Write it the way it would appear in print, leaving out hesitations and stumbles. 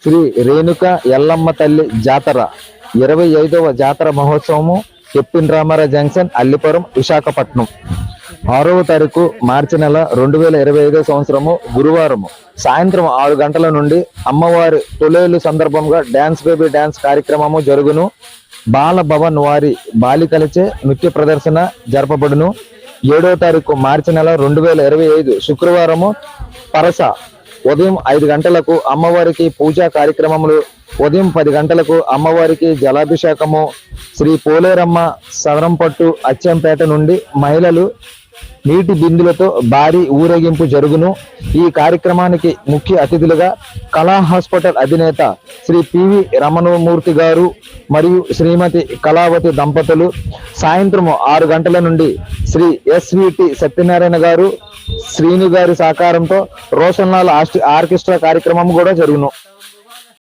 శ్రీ రేణుక ఎల్లమ్మ తల్లి జాతర 25వ జాతర మహోత్సవము కెప్టెన్ రామారావు జంక్షన్, అల్లిపురం, విశాఖపట్నం. 6వ తారీఖు మార్చి నెల 2025 సంవత్సరము గురువారం సాయంత్రం 6 గంటల నుండి అమ్మవారి తొలేలు సందర్భంగా డాన్స్ బేబీ డాన్స్ కార్యక్రమము జరుగును. బాల భవన్ వారి బాలికలచే నృత్య ప్రదర్శన జరపబడును. 7వ తారీఖు మార్చి నెల 2025 శుక్రవారము పరస ఉదయం 5 గంటలకు అమ్మవారికి పూజా కార్యక్రమములు, ఉదయం 10 గంటలకు అమ్మవారికి జలాభిషేకము. శ్రీ పోలేరమ్మ సదరంపట్టు అచ్చంపేట నుండి మహిళలు నీటి బిందులతో భారీ ఊరేగింపు జరుగును. ఈ కార్యక్రమానికి ముఖ్య అతిథులుగా కళా హాస్పిటల్ అధినేత శ్రీ పివి రమణమూర్తి గారు మరియు శ్రీమతి కళావతి దంపతులు. సాయంత్రం 6 గంటల నుండి శ్రీ ఎస్విటి సత్యనారాయణ గారు, శ్రీను గారి సహకారంతో రోషన్లాల్ ఆర్కెస్ట్రా కార్యక్రమం కూడా జరుగును.